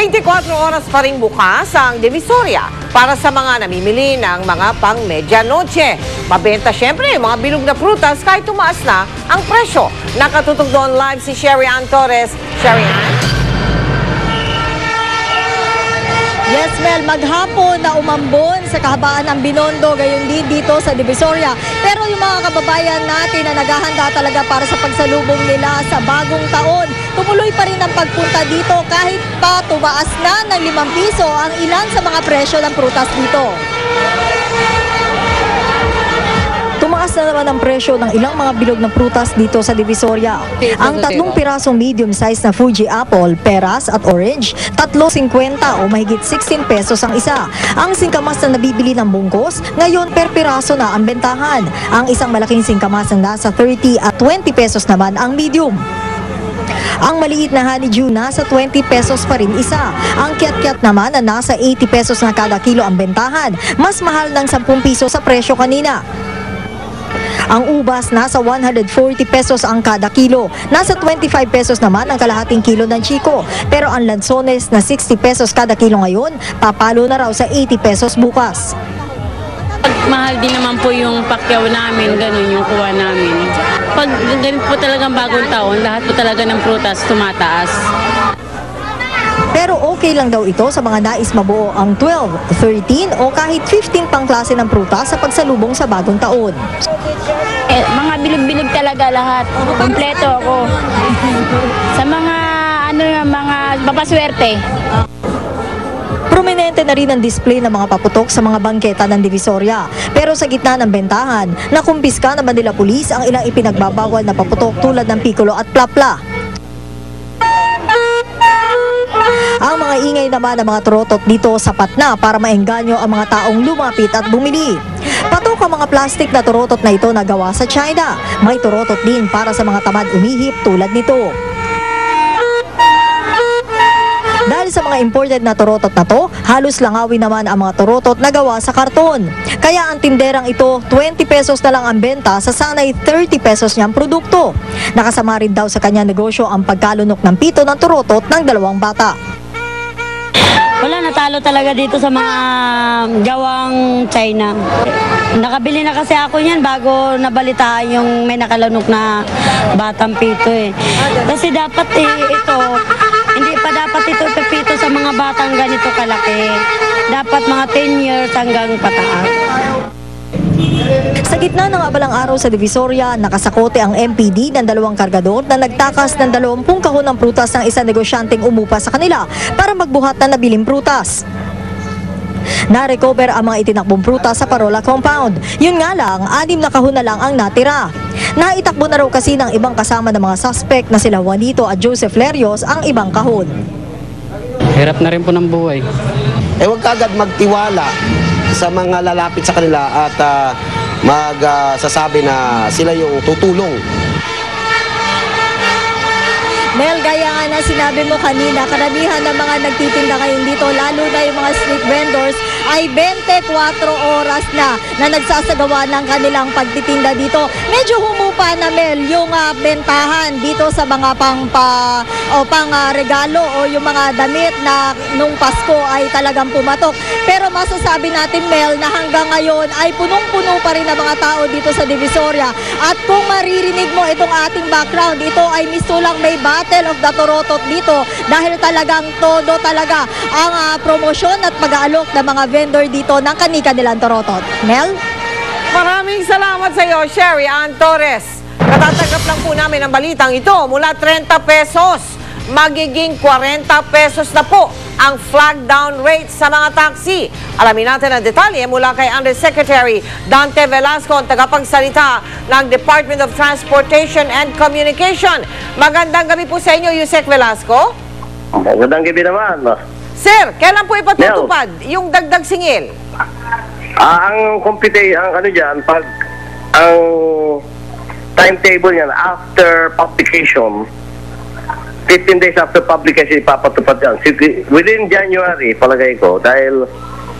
24 oras pa rin bukas ang Divisoria para sa mga namimili ng mga pang medianoche. Mabenta syempre yung mga bilog na prutas kahit tumaas na ang presyo. Nakatutok doon live si Sherry Ann Torres. Sherry Ann? Yes, Mel, maghapon na umambon sa kahabaan ng Binondo, gayon din dito sa Divisoria. Pero yung mga kababayan natin na naghahanda talaga para sa pagsalubong nila sa bagong taon, tumuloy pa rin ang pagpunta dito kahit pa tumaas na ng 5 piso ang ilan sa mga presyo ng prutas dito. Tumaas na naman ang presyo ng ilang mga bilog na prutas dito sa Divisoria. Ang 3 pirasong medium size na Fuji apple, peras at orange, 3.50 o mahigit 16 pesos ang isa. Ang singkamas na nabibili ng bungkos, ngayon per piraso na ang bentahan. Ang isang malaking singkamas na nasa 30 at 20 pesos naman ang medium. Ang maliit na honeydew nasa 20 pesos pa rin isa. Ang kiat-kiat naman na nasa 80 pesos na kada kilo ang bentahan. Mas mahal ng 10 piso sa presyo kanina. Ang ubas nasa 140 pesos ang kada kilo. Nasa 25 pesos naman ang kalahating kilo ng chiko. Pero ang lansones na 60 pesos kada kilo ngayon, papalo na raw sa 80 pesos bukas. Mahal din naman po yung pakyaw namin, ganun yung kuha namin. Pag ganito po talagang bagong taon, lahat po talaga ng prutas tumataas. Pero okay lang daw ito sa mga nais mabuo ang 12, 13 o kahit 15 pang klase ng prutas sa pagsalubong sa bagong taon. Mga bilog-bilog talaga lahat. Kompleto ako. Sa mga mga papaswerte. Prominente na rin ang display ng mga paputok sa mga bangketa ng Divisoria. Pero sa gitna ng bentahan, nakumpiska naman nila pulis ang ilang ipinagbabawal na paputok tulad ng piccolo at plapla. Ang mga ingay naman ng mga turotot dito sapat na para maengganyo ang mga taong lumapit at bumili. Patok ang mga plastic na turotot na ito na gawa sa China. May turotot din para sa mga tamad umihip tulad nito. Dahil sa mga imported na turotot na to, halos langawin naman ang mga turotot na gawa sa karton. Kaya ang tinderang ito, 20 pesos na lang ang benta sa sanay 30 pesos niyang produkto. Nakasama rin daw sa kanyang negosyo ang pagkalunok ng pito ng turotot ng 2 bata. Wala, natalo talaga dito sa mga gawang China. Nakabili na kasi ako niyan bago nabalitaan yung may nakalunok na batang pito eh. Kasi dapat ito, hindi pa dapat ito pipito sa mga batang ganito kalaki. Dapat mga 10 years hanggang pataas. Sa gitna ng abalang araw sa Divisoria, nakasakote ang MPD ng 2 kargador na nagtakas ng 20 kahon ng prutas ng isang negosyanteng umupa sa kanila para magbuhat na nabiling prutas. Na-recover ang mga itinakbong prutas sa Parola Compound. Yun nga lang, 6 na kahon na lang ang natira. Naitakbo na raw kasi ng ibang kasama ng mga suspect na sila Juanito at Joseph Lerios ang ibang kahon. Hirap na rin po ng buhay. Huwag kagad magtiwala sa mga lalapit sa kanila at magsasabi na sila yung tutulong. Mel, gaya nga na sinabi mo kanina, karamihan ng mga nagtitinda ngayon dito, lalo na yung mga street vendors, ay 24 oras na nagsasagawa ng kanilang pagtitinda dito. Medyo humupa na, Mel, yung bentahan dito sa mga pang regalo o yung mga damit na nung Pasko ay talagang pumatok. Pero masasabi natin, Mel, na hanggang ngayon ay punong-puno pa rin ang mga tao dito sa Divisoria. At kung maririnig mo itong ating background, ito ay mistulang may Battle of the Turotot dito dahil talagang todo talaga ang promosyon at pag-aalok ng mga vendor dito ng kani-kanilang turotot. Mel? Maraming salamat sa iyo, Sherry Ann Torres. Katatanggap lang po namin ang balitang ito mula 30 pesos. Magiging 40 pesos na po ang flag down rate sa mga taxi. Alamin natin ang detalye mula kay Undersecretary Dante Velasco, ang tagapagsalita ng Department of Transportation and Communication. Magandang gabi po sa inyo, Yusek Velasco. Magandang gabi naman. Sir, kailan po ipatutupad yung dagdag singil? Ang ang timetable niyan after publication, 15 days after publication ipapatupad yan. Within January, palagay ko, dahil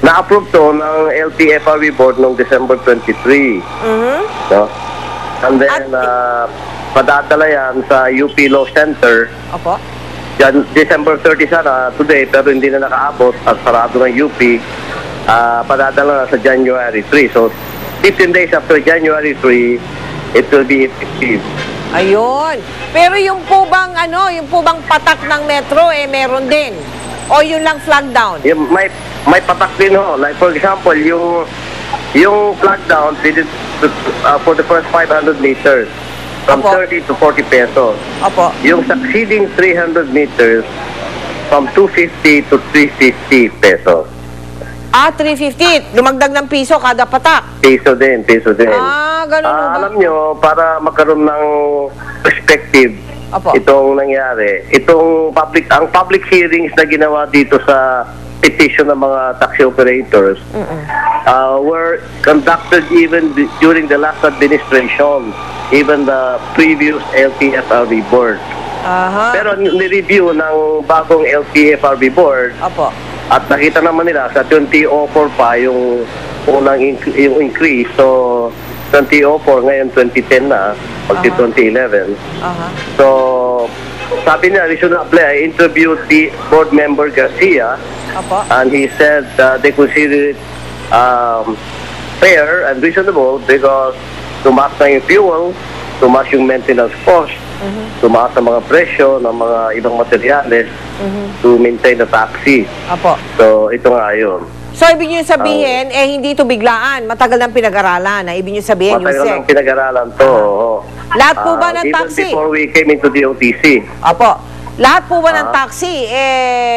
na-approve to ng LTFRB board noong December 23. No? And then, padadala yan sa UP Law Center. Opo. December 30 sana today, pero hindi na nakaabot at sarado ng UP. Padadala na sa January 3. So, 15 days after January 3, it will be effective. Ayun. Pero yung po bang patak ng metro meron din? O yun lang flag down? May patak din ho. Like for example, yung flag down for the first 500 meters from Opo. 30 to 40 pesos. Opo. Yung succeeding 300 meters from 250 to 350 pesos. 350. Lumagdag ng piso kada patak. Piso din. Ganun ba? Alam nyo, para magkaroon ng perspective Opo. itong nangyari, ang public hearings na ginawa dito sa petition ng mga taxi operators were conducted even during the last administration, even the previous LTFRB board. Aha. Pero nireview ng bagong LTFRB board Opo. at nakita naman nila sa 2004 pa yung unang yung increase. So 2004 ngayon 2010 na, pagti 2011. Aha. So sabi niya, reasonably, I interviewed the board member Garcia, Opo. and he said they consider it fair and reasonable because tumaas na yung fuel, tumaas yung maintenance cost, tumaas ang mga presyo ng mga ibang materyales to maintain the taxi. Opo. So ito nga yun. So, ibig nyo sabihin, hindi ito biglaan. Matagal nang pinag-aralan. Ibig nyo sabihin, Matagal Yusek. ng pinag-aralan to. Lahat po ba ng Even taxi? before we came into the OTC. Opo. Lahat po ba ng taxi,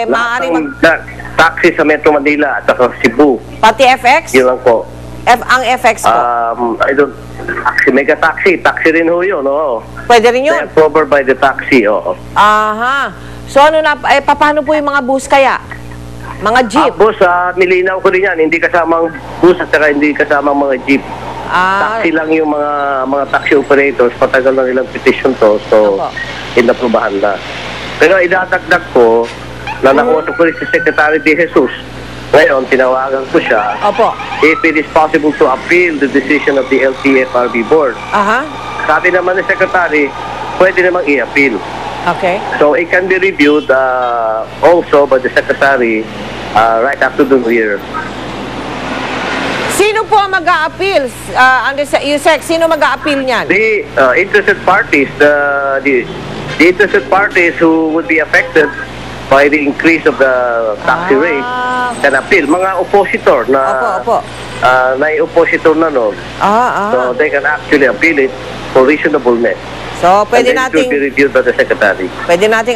maaaring Taxi sa Metro Manila at sa Cebu. pati FX? Yun lang po. Ang FX po. I don't... Taxi, mega taxi. Taxi rin ho yun, oo. Pwede rin They yun? are covered by the taxi, oo. Aha. So, paano po yung mga bus kaya? Mga jeep? Boss, nilinaw ko rin yan. Hindi kasamang bus at saka hindi kasamang mga jeep. Taxi lang yung mga taxi operators. Patagal na nilang petition to. So, Opo. inaprubahan na. Pero idadagdag ko na nakuha ko rin si Secretary De Jesus. Ngayon, tinawagan ko siya. Opo. If it is possible to appeal the decision of the LTFRB board. Aha. Sabi naman ni Secretary, pwede namang i-appeal. Okay. So it can be reviewed also by the Secretary right after the New Year. Sino po ang mag-a-appeal? Yusek, sino mag-a-appeal niyan? The interested parties, the interested parties who would be affected by the increase of the taxi rate can appeal. Mga oppositor na Opo. oppositor na no. So they can actually appeal it for reasonableness. So, pwede And then it will be nating reviewed by the Secretary.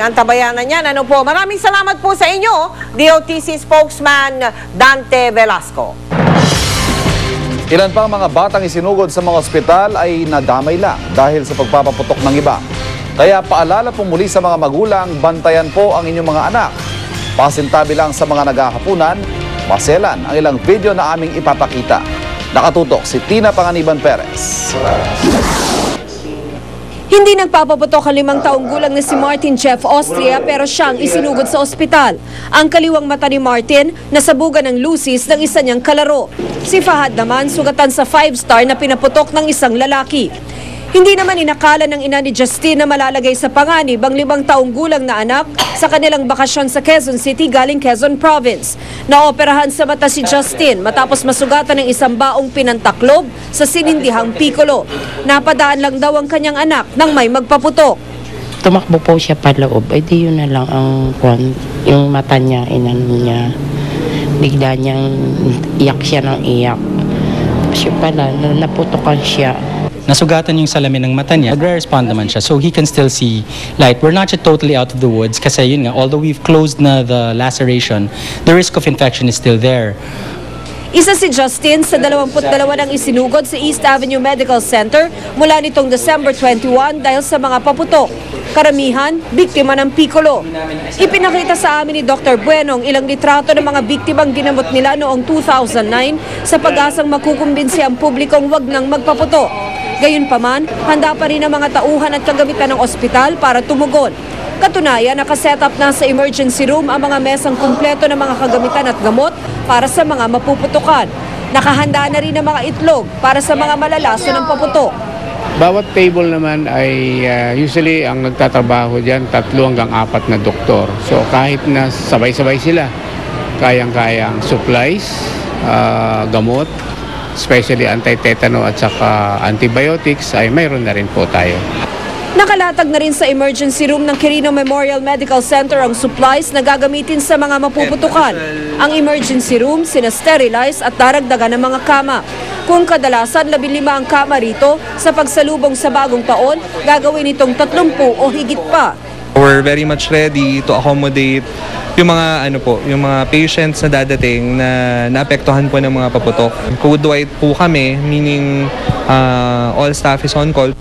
antabayanan yan. Ano po? Maraming salamat po sa inyo, DOTC spokesman Dante Velasco. Ilan pang mga batang isinugod sa mga ospital ay nadamay lang dahil sa pagpapaputok ng iba. Kaya paalala po muli sa mga magulang, bantayan po ang inyong mga anak. Pasintabi lang sa mga naghahapunan, maselan ang ilang video na aming ipapakita. Nakatutok si Tina Panganiban Perez. Hindi nagpapaputok ang 5 taong gulang na si Martin Jeff Austria pero siyang isinugod sa ospital. Ang kaliwang mata ni Martin nasabugan ng lusis ng isa niyang kalaro. Si Fahad naman sugatan sa 5-star na pinaputok ng isang lalaki. Hindi naman inakala ng ina ni Justine na malalagay sa panganib ang 5 taong gulang na anak sa kanilang bakasyon sa Quezon City galing Quezon Province. Naoperahan sa mata si Justine matapos masugatan ng isang baong pinantaklob sa sinindihang Piccolo. Napadaan lang daw ang kanyang anak nang may magpaputok. Tumakbo po siya paloob, di yun na lang ang yung mata niya, inano niya. Bigla niyang iyak siya ng iyak. Siya pala, naputokan siya. Nasugatan yung salamin ng mata niya. Nagre-respond naman siya, so he can still see light. We're not yet totally out of the woods kasi yun nga, although we've closed na the laceration, the risk of infection is still there. Isa si Justin sa 22 nang isinugod sa East Avenue Medical Center mula nitong December 21 dahil sa mga paputok. Karamihan, biktima ng Piccolo. Ipinakita sa amin ni Dr. Buenong ilang litrato ng mga biktimang ginamot nila noong 2009 sa pag-asang makukumbinsi ang publikong wag nang magpaputok. Gayunpaman, handa pa rin ang mga tauhan at kagamitan ng ospital para tumugon. Katunayan, nakaset up na sa emergency room ang mga mesang kumpleto ng mga kagamitan at gamot para sa mga mapuputukan. Nakahanda na rin ang mga itlog para sa mga malalaso ng paputok. Bawat table naman ay usually ang nagtatrabaho dyan 3 hanggang 4 na doktor. So kahit na sabay-sabay sila, kayang-kayang supplies, gamot, especially anti-tetano at saka antibiotics ay mayroon na rin po tayo. Nakalatag na rin sa emergency room ng Quirino Memorial Medical Center ang supplies na gagamitin sa mga mapuputukan. Ang emergency room, sinasterilize at daragdagan ng mga kama. Kung kadalasan 15 ang kama rito, sa pagsalubong sa bagong taon, gagawin itong 30 o higit pa. We're very much ready to accommodate yung mga yung mga patients na dadating na naapektuhan po ng mga paputok. Code white po kami, meaning all staff is on call.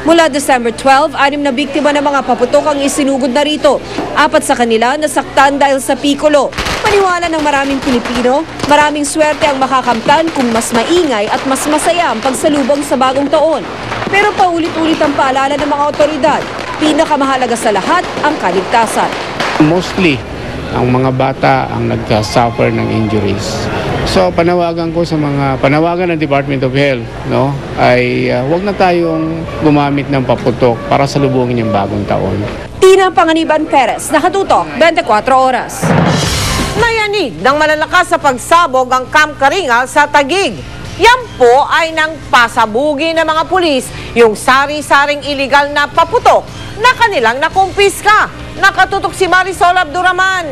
Mula December 12, 6 na biktima ng mga paputok ang isinugod na rito. 4 sa kanila nasaktan dahil sa Piccolo. Paniwala ng maraming Pilipino, maraming swerte ang makakamtan kung mas maingay at mas masaya ang pagsalubong sa bagong taon. Pero paulit-ulit ang paalala ng mga otoridad, pinakamahalaga sa lahat ang kaligtasan. Mostly, ang mga bata ang nagka-suffer ng injuries. So panawagan ng Department of Health, no, ay huwag na tayong gumamit ng paputok para salubungin yung bagong taon. Tina Panganiban Perez, nakatutok, 24 oras. Nayanig ng malalakas sa pagsabog ang Camp Karingal sa Taguig. Yan po ay nang pasabugi ng mga pulis yung sari-saring iligal na paputok na kanilang nakumpiska. Nakatutok si Marisol Abduraman.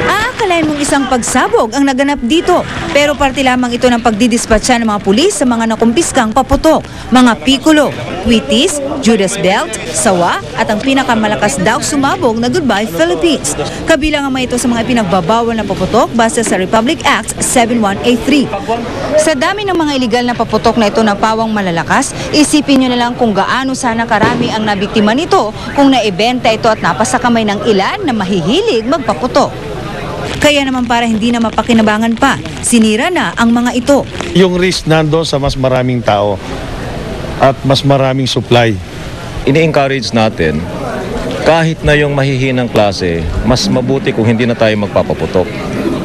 Aakalain mong isang pagsabog ang naganap dito, pero parte lamang ito ng pagdidispatcha ng mga pulis sa mga nakumpiskang paputok, mga Piccolo, Wheaties, Judas Belt, Sawa at ang pinakamalakas daw sumabog na Goodbye Philippines. Kabilang ang mga ito sa mga pinagbabawal na paputok base sa Republic Act 7183. Sa dami ng mga iligal na paputok na ito na pawang malalakas, isipin nyo na lang kung gaano sana karami ang nabiktima nito kung naibenta ito at napasa kamay ng ilan na mahihilig magpaputok. Kaya naman para hindi na mapakinabangan pa, sinira na ang mga ito. Yung risk nandoon sa mas maraming tao at mas maraming supply. Ini-encourage natin, kahit na yung mahihinang klase, mas mabuti kung hindi na tayo magpapaputok.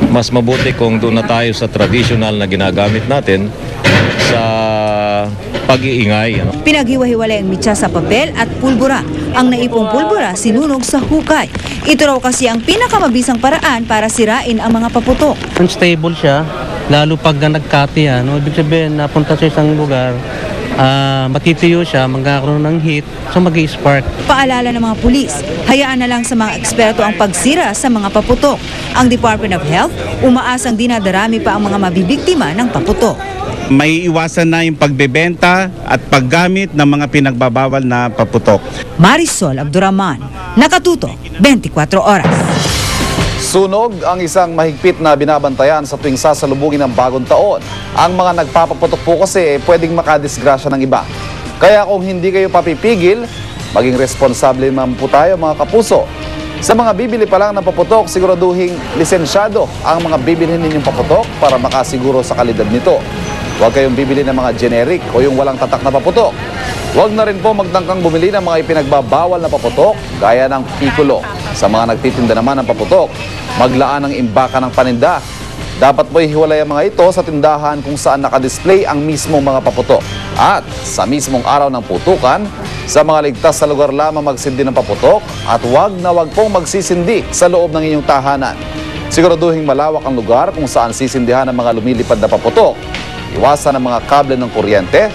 Mas mabuti kung doon na tayo sa traditional na ginagamit natin sa pag-iingay. Pinaghiwa-hiwalay ang mitsa sa papel at pulbura. Ang naipong pulbura sinunog sa hukay. Ito raw kasi ang pinakamabisang paraan para sirain ang mga paputok. Unstable siya, lalo pag nagkati yan. Ibig sabihin, napunta sa isang lugar, matitiyo siya, magkakaroon ng heat, so mag-i-spark. Paalala ng mga pulis, hayaan na lang sa mga eksperto ang pagsira sa mga paputok. Ang Department of Health, umaasang dinadarami pa ang mga mabibiktima ng paputok. May iwasan na yung pagbebenta at paggamit ng mga pinagbabawal na paputok. Marisol Abduraman, nakatutok, 24 oras. Sunog ang isang mahigpit na binabantayan sa tuwing sasalubungin ng bagong taon. Ang mga nagpapaputok po kasi pwedeng makadisgrasya ng iba. Kaya kung hindi kayo papipigil, maging responsable naman po tayo mga kapuso. Sa mga bibili pa lang ng paputok, siguraduhing lisensyado ang mga bibilhin ninyong paputok para makasiguro sa kalidad nito. Huwag kayong bibili ng mga generic o yung walang tatak na paputok. Huwag na rin po magtangkang bumili ng mga ipinagbabawal na paputok gaya ng Piccolo. Sa mga nagtitinda naman ng paputok, maglaan ng imbaka ng paninda. Dapat po ihiwalay ang mga ito sa tindahan kung saan nakadisplay ang mismong mga paputok. At sa mismong araw ng putukan, sa mga ligtas sa lugar lamang magsindi ng paputok at huwag na huwag pong magsisindi sa loob ng inyong tahanan. Siguraduhin malawak ang lugar kung saan sisindihan ang mga lumilipad na paputok. Iwasan ang mga kable ng kuryente.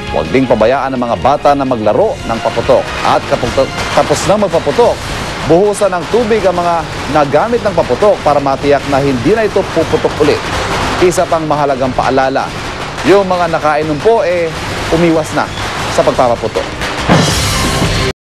Huwag ding pabayaan ang mga bata na maglaro ng paputok. At kapag tapos na magpaputok, buhusan ng tubig ang mga nagamit ng paputok para matiyak na hindi na ito puputok ulit. Isa pang mahalagang paalala, yung mga nakainom po umiwas na sa pagpapaputok.